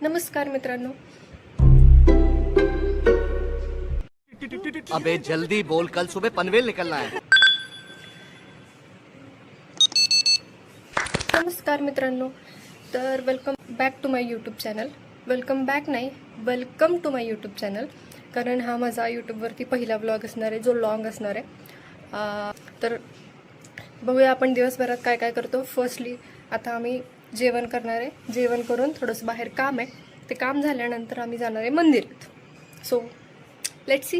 नमस्कार मित्रांनो. अबे जल्दी बोल, कल सुबह पनवेल निकलना है. नमस्कार मित्रांनो. तर welcome back to my YouTube channel. Welcome back नाही, welcome to my YouTube channel. कारण हा माझा यूट्यूबवरती पहिला व्लॉग असणार आहे, जो लॉंग असणार आहे. तर बघूया आपण दिवसभरात काय काय करतो. फर्स्टली आता आम्ही जेवण करणार आहे. जेवण करून थोडंसं बाहेर काम आहे, ते काम झाल्यानंतर आम्ही जाणार आहे मंदिरात. So let's see.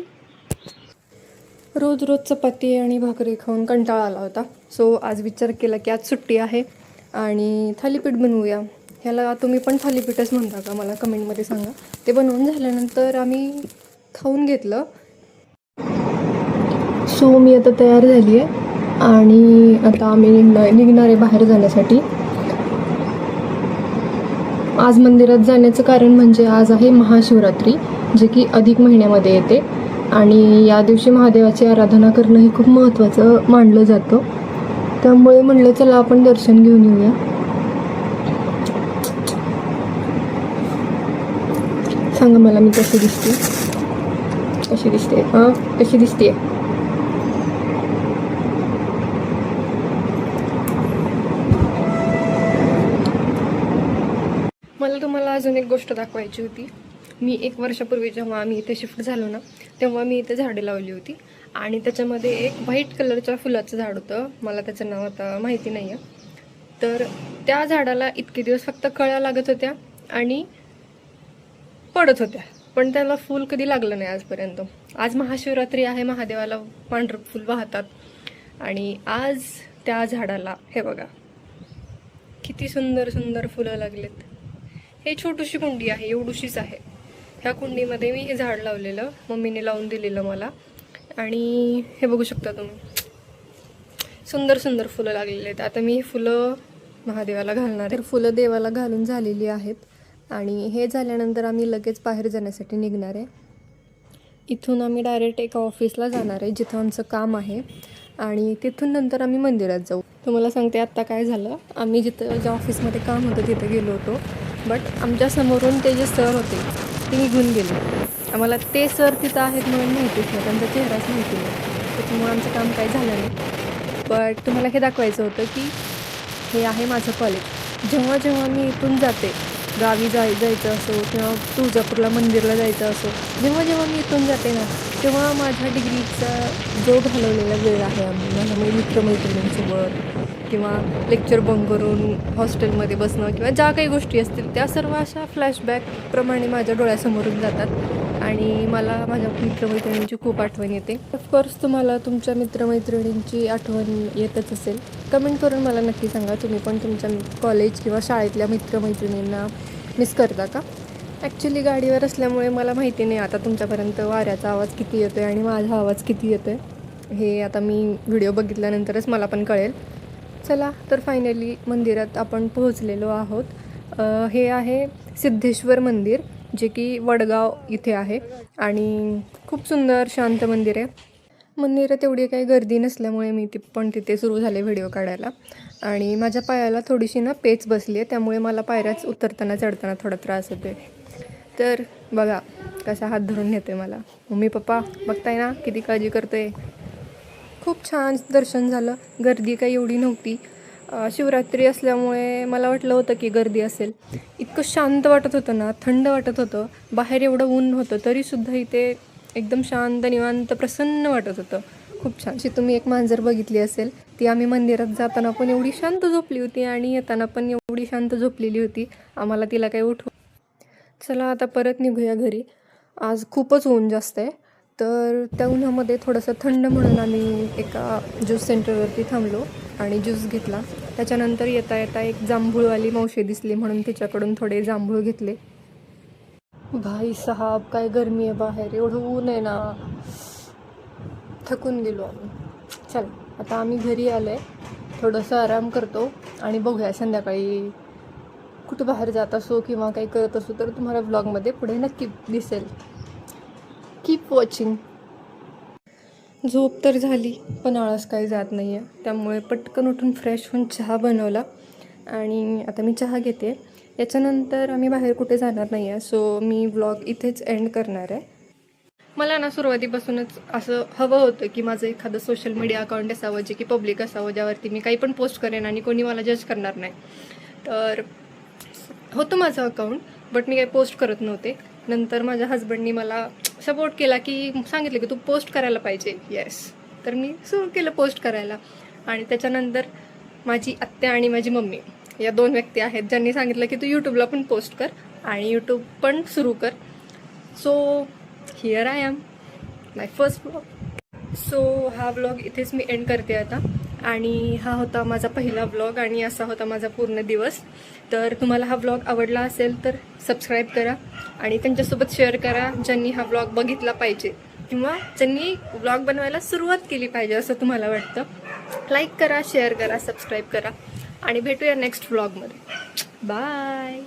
रोज चपाती आणि भाकरी खाऊन कंटाळा आला होता. सो आज विचार केला की आज सुट्टी आहे आणि थालीपीठ बनवूया. ह्याला तुम्ही पण थालीपीठच म्हणता का, मला कमेंटमध्ये सांगा. ते बनवून झाल्यानंतर आम्ही खाऊन घेतलं. सो मी आता तयार झाली आहे आणि आता आम्ही निघणार आहे बाहेर जाण्यासाठी. आज मंदिरात जाण्याचं कारण म्हणजे आज आहे महाशिवरात्री, जे की अधिक महिन्यामध्ये येते आणि या दिवशी महादेवाची आराधना करणं हे खूप महत्त्वाचं मानलं जातं. त्यामुळे म्हणलं चला आपण दर्शन घेऊन येऊया. सांगा मला मी कशी दिसते, कशी दिसते, हां कशी दिसते. मला तुम्हाला अजून एक गोष्ट दाखवायची होती. मी 1 वर्षापूर्वी जेव्हा आम्ही इथे शिफ्ट झालो ना, तेव्हा मी इथे झाडे लावली होती आणि त्याच्यामध्ये एक व्हाईट कलरच्या फुलाचं झाड होतं. मला त्याचं नाव आता माहिती नाही आहे. तर त्या झाडाला इतके दिवस फक्त कळ्या लागत होत्या आणि पडत होत्या, पण त्याला फूल कधी लागलं नाही आजपर्यंत. आज महाशिवरात्री आहे, महादेवाला पांढरं फूल वाहतात आणि आज त्या झाडाला हे बघा किती सुंदर सुंदर फुलं लागलेत. हे छोटीशी कुंडी आहे, एवढीशीच आहे. ह्या कुंडीमध्ये मी हे झाड लावलेलं, मम्मीने लावून दिलेलं मला. आणि हे बघू शकता तुम्ही, सुंदर सुंदर फुलं लागलेली आहेत. आता मी ही फुलं महादेवाला घालणार आहे. तर फुलं देवाला घालून झालेली आहेत आणि हे झाल्यानंतर आम्ही लगेच बाहेर जाण्यासाठी निघणार आहे. इथून आम्ही डायरेक्ट एका ऑफिसला जाणार आहे जिथं आमचं काम आहे आणि तिथून नंतर आम्ही मंदिरात जाऊ. तुम्हाला सांगते आत्ता काय झालं. आम्ही ज्या ऑफिसमध्ये काम होतं तिथं गेलो होतो, बट आमच्या समोरून ते जे सर होते ते निघून गेले. आम्हाला ते सर तिथं आहेत म्हणून माहितीच नाही, त्यांचा चेहराच माहिती नाही. त्याच्यामुळे आमचं काम काही झालं नाही. बट तुम्हाला हे दाखवायचं होतं की हे आहे माझं कॉलेज. जेव्हा जेव्हा मी इथून जाते, गावी जायचं असो किंवा तुळजापूरला मंदिरला जायचं असो, जेव्हा जेव्हा मी इथून जाते ना, तेव्हा माझ्या डिग्रीचा जो घालवलेला वेळ आहे आम्ही माझ्या मित्रमैत्रिणींसोबत किंवा लेक्चर बंक करून हॉस्टेलमध्ये बसणं किंवा ज्या काही गोष्टी असतील त्या सर्व अशा फ्लॅशबॅकप्रमाणे माझ्या डोळ्यासमोरून जातात आणि मला माझ्या मित्रमैत्रिणींची खूप आठवण येते. ऑफकोर्स तुम्हाला तुमच्या मित्रमैत्रिणींची आठवण येतच असेल. कमेंट करून मला नक्की सांगा, तुम्ही पण तुमच्या कॉलेज किंवा शाळेतल्या मित्रमैत्रिणींना मिस करता का? ॲक्च्युली गाडीवर असल्यामुळे मला माहिती नाही आता तुमच्यापर्यंत वाऱ्याचा आवाज किती येतो आहे आणि माझा आवाज किती येतो आहे. हे आता मी व्हिडिओ बघितल्यानंतरच मला पण कळेल. चला तर फायनली मंदिरात आपण पोहोचलेलो आहोत. हे आहे सिद्धेश्वर मंदिर, जे की वडगाव इथे आहे आणि खूप सुंदर शांत मंदिर आहे. मंदिरात एवढी काही गर्दी नसल्यामुळे मी तिथे सुरू झाले व्हिडिओ काढायला आणि माझ्या पायाला थोडीशी ना पेच बसली आहे, त्यामुळे मला पायऱ्याच उतरताना चढताना थोडा त्रास होतो आहे. तर बघा कसा हात धरून नेतो आहे मला. मम्मी पप्पा बघताय ना किती काळजी करतो आहे. खूप छान दर्शन झालं. गर्दी काही एवढी नव्हती. शिवरात्री असल्यामुळे मला वाटलं होतं की गर्दी असेल. इतकं शांत वाटत होतं ना, थंड वाटत होतं. बाहेर एवढं ऊन होतं तरीसुद्धा इथे एकदम शांत निवांत प्रसन्न वाटत होतं. खूप छान. अशी तुम्ही एक मांजर बघितली असेल, ती आम्ही मंदिरात जाताना पण एवढी शांत झोपली होती आणि येताना पण एवढी शांत झोपलेली होती. आम्हाला तिला काही उठव. चला आता परत निघूया घरी. आज खूपच ऊन जास्त आहे, तर त्या उन्हामध्ये थोडंसं थंड म्हणून आम्ही एका ज्यूस सेंटरवरती थांबलो आणि ज्यूस घेतला. त्याच्यानंतर येता येता एक जांभूळवाली मावशी दिसली म्हणून तिच्याकडून थोडे जांभूळ घेतले. भाई साहब काय गरमी आहे बाहेर, एवढं ऊन आहे ना, थकून गेलो आम्ही. चल आता आम्ही घरी आलो आहे, थोडंसं आराम करतो आणि बघूया संध्याकाळी कुठं बाहेर जात असो किंवा काही करत असो तर तुम्हाला ब्लॉगमध्ये पुढे नक्की दिसेल. Keep watching. झोप तर झाली पण आळस काही जात नाही आहे, त्यामुळे पटकन उठून फ्रेश होऊन चहा बनवला आणि आता मी चहा घेते. याच्यानंतर आम्ही बाहेर कुठे जाणार नाही आहे, सो मी व्लॉग इथेच एंड करणार आहे. मला ना सुरुवातीपासूनच असं हवं होतं की माझं एखादं सोशल मीडिया अकाउंट असावं जे की पब्लिक असावं, ज्यावरती मी काही पण पोस्ट करेन आणि कोणी मला जज करणार नाही. तर होतं माझं अकाउंट, बट मी काही पोस्ट करत नव्हते. नंतर माझ्या हजबंडनी मला सपोर्ट केला की सांगितलं की तू पोस्ट करायला पाहिजे. येस, तर मी सुरू केलं पोस्ट करायला. आणि त्याच्यानंतर माझी आत्या आणि माझी मम्मी या 2 व्यक्ती आहेत ज्यांनी सांगितलं की तू यूट्यूबला पण पोस्ट कर आणि यूट्यूब पण सुरू कर. So here I am, my first vlog. So हा व्लॉग इथेच मी एंड करते आता. आणि हा होता माझा पहिला व्लॉग आणि असा होता माझा पूर्ण दिवस. तर तुम्हाला हा व्लॉग आवडला असेल तर सबस्क्राईब करा आणि त्यांच्यासोबत शेअर करा ज्यांनी हा व्लॉग बघितला पाहिजे किंवा ज्यांनी व्लॉग बनवायला सुरुवात केली पाहिजे असं तुम्हाला वाटतं. लाईक करा, शेअर करा, सबस्क्राईब करा आणि भेटूया नेक्स्ट व्लॉगमध्ये. बाय.